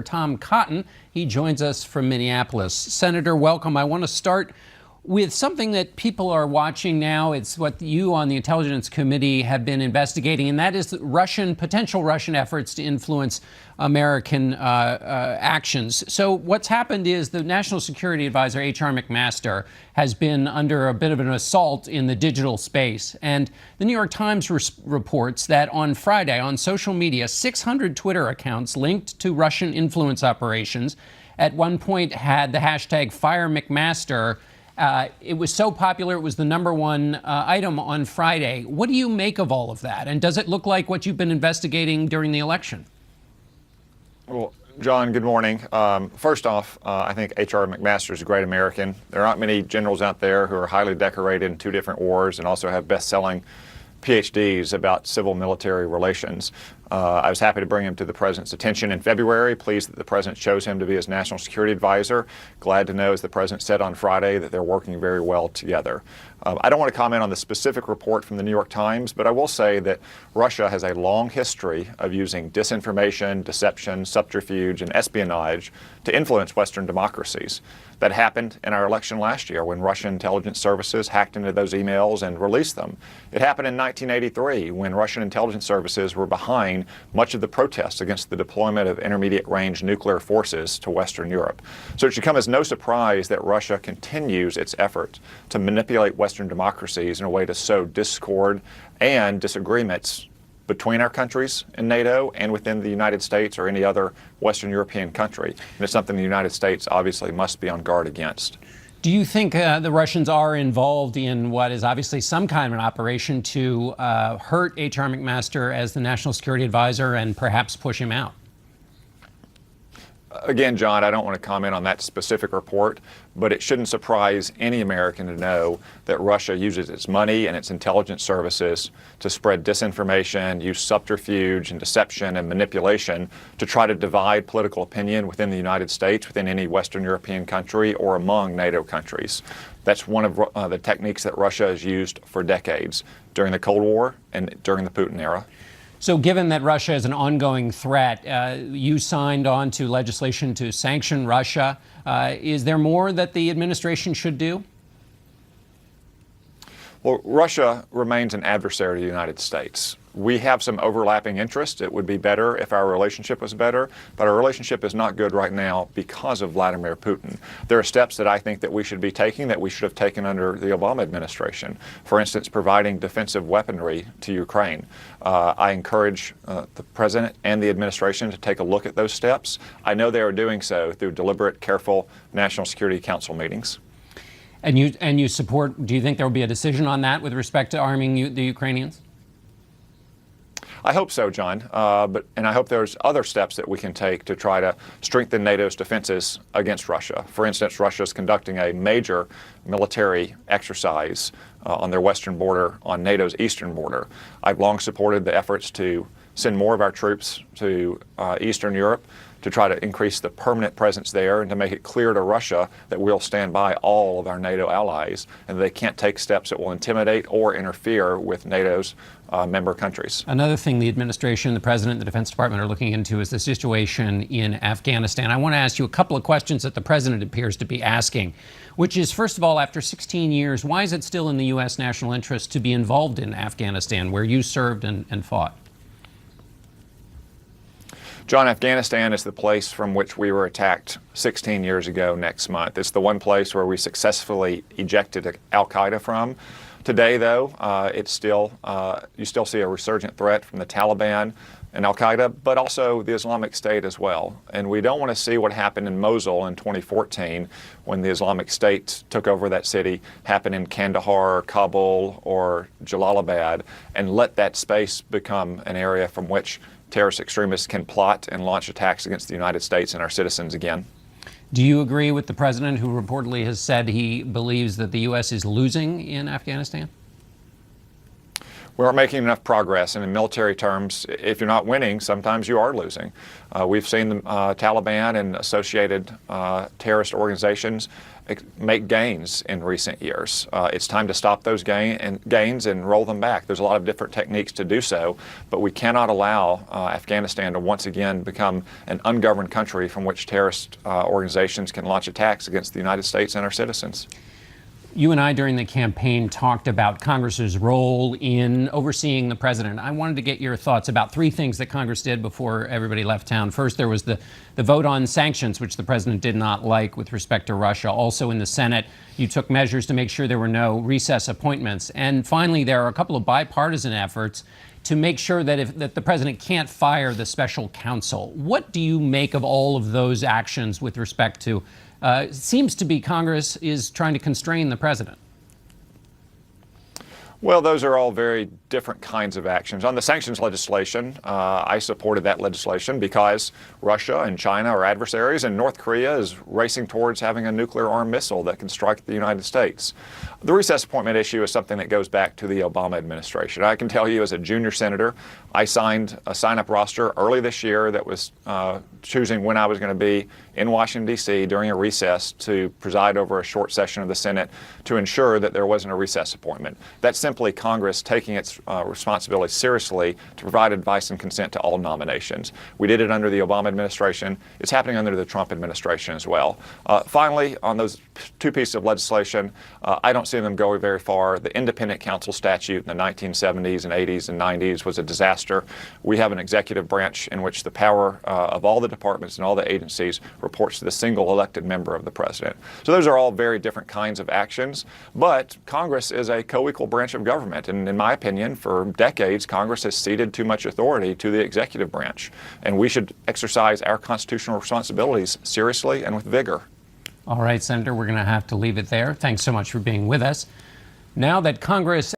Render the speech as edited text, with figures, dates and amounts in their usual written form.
Tom Cotton. He joins us from Minneapolis. Senator, welcome. I want to start with something that people are watching now. It's what you on the Intelligence Committee have been investigating, and that is potential Russian efforts to influence American actions. So what's happened is the National Security Advisor, H.R. McMaster, has been under a bit of an assault in the digital space. And the New York Times reports that on Friday, on social media, 600 Twitter accounts linked to Russian influence operations at one point had the hashtag #FireMcMaster. It was so popular, it was the #1 item on Friday. What do you make of all of that? And does it look like what you've been investigating during the election? Well, John, good morning. First off, I think H.R. McMaster is a great American. There aren't many generals out there who are highly decorated in 2 different wars and also have best-selling PhDs about civil-military relations. I was happy to bring him to the president's attention in February, pleased that the president chose him to be his national security advisor. Glad to know, as the president said on Friday, that they're working very well together. I don't want to comment on the specific report from the New York Times, but I will say that Russia has a long history of using disinformation, deception, subterfuge, and espionage to influence Western democracies. That happened in our election last year when Russian intelligence services hacked into those emails and released them. It happened in 1983 when Russian intelligence services were behind much of the protests against the deployment of intermediate-range nuclear forces to Western Europe. So it should come as no surprise that Russia continues its effort to manipulate Western democracies in a way to sow discord and disagreements between our countries in NATO and within the United States or any other Western European country. And it's something the United States obviously must be on guard against. Do you think the Russians are involved in what is obviously some kind of an operation to hurt H.R. McMaster as the National Security Advisor and perhaps push him out? Again, John, I don't want to comment on that specific report, but it shouldn't surprise any American to know that Russia uses its money and its intelligence services to spread disinformation, use subterfuge and deception and manipulation to try to divide political opinion within the United States, within any Western European country, or among NATO countries. That's one of the techniques that Russia has used for decades during the Cold War and during the Putin era. So given that Russia is an ongoing threat, you signed on to legislation to sanction Russia. Is there more that the administration should do? Well, Russia remains an adversary to the United States. We have some overlapping interests. It would be better if our relationship was better, but our relationship is not good right now because of Vladimir Putin. There are steps that I think that we should be taking that we should have taken under the Obama administration. For instance, providing defensive weaponry to Ukraine. I encourage the president and the administration to take a look at those steps. I know they are doing so through deliberate, careful National Security Council meetings. And you support, do you think there will be a decision on that with respect to arming the Ukrainians? I hope so, John, and I hope there's other steps that we can take to try to strengthen NATO's defenses against Russia. For instance, Russia is conducting a major military exercise on their western border, on NATO's eastern border. I've long supported the efforts to send more of our troops to Eastern Europe to try to increase the permanent presence there and to make it clear to Russia that we'll stand by all of our NATO allies and they can't take steps that will intimidate or interfere with NATO's member countries. Another thing the administration, the president, and the Defense Department are looking into is the situation in Afghanistan. I want to ask you a couple of questions that the president appears to be asking, which is, first of all, after 16 years, why is it still in the U.S. national interest to be involved in Afghanistan, where you served and fought? John, Afghanistan is the place from which we were attacked 16 years ago next month. It's the one place where we successfully ejected al-Qaeda from. Today, though, it's still you still see a resurgent threat from the Taliban and al-Qaeda, but also the Islamic State as well. And we don't want to see what happened in Mosul in 2014 when the Islamic State took over that city happen in Kandahar, Kabul, or Jalalabad, and let that space become an area from which terrorist extremists can plot and launch attacks against the United States and our citizens again. Do you agree with the president, who reportedly has said he believes that the U.S. is losing in Afghanistan? we aren't making enough progress. And in military terms, if you're not winning, sometimes you are losing. We've seen the Taliban and associated terrorist organizations make gains in recent years. It's time to stop those gains and roll them back. There's a lot of different techniques to do so, but we cannot allow Afghanistan to once again become an ungoverned country from which terrorist organizations can launch attacks against the United States and our citizens. You and I, during the campaign, talked about Congress's role in overseeing the president. I wanted to get your thoughts about three things that Congress did before everybody left town. First, there was the vote on sanctions, which the president did not like with respect to Russia. Also in the Senate, you took measures to make sure there were no recess appointments. And finally, there are a couple of bipartisan efforts to make sure that the president can't fire the special counsel. What do you make of all of those actions with respect to it seems to be Congress is trying to constrain the president? Well, those are all very different kinds of actions. On the sanctions legislation, I supported that legislation because Russia and China are adversaries, and North Korea is racing towards having a nuclear-armed missile that can strike the United States. The recess appointment issue is something that goes back to the Obama administration. I can tell you, as a junior senator, I signed a sign-up roster early this year that was choosing when I was going to be in Washington, D.C. during a recess to preside over a short session of the Senate to ensure that there wasn't a recess appointment. That's simply Congress taking its responsibility seriously to provide advice and consent to all nominations. We did it under the Obama administration. It's happening under the Trump administration as well. Finally, on those two pieces of legislation, I don't see them going very far. The independent counsel statute in the 1970s and 80s and 90s was a disaster. We have an executive branch in which the power of all the departments and all the agencies reports to the single elected member of the president. So those are all very different kinds of actions, but Congress is a co-equal branch of government, and in my opinion, for decades, Congress has ceded too much authority to the executive branch, and we should exercise our constitutional responsibilities seriously and with vigor. All right, Senator, we're going to have to leave it there. Thanks so much for being with us. Now that Congress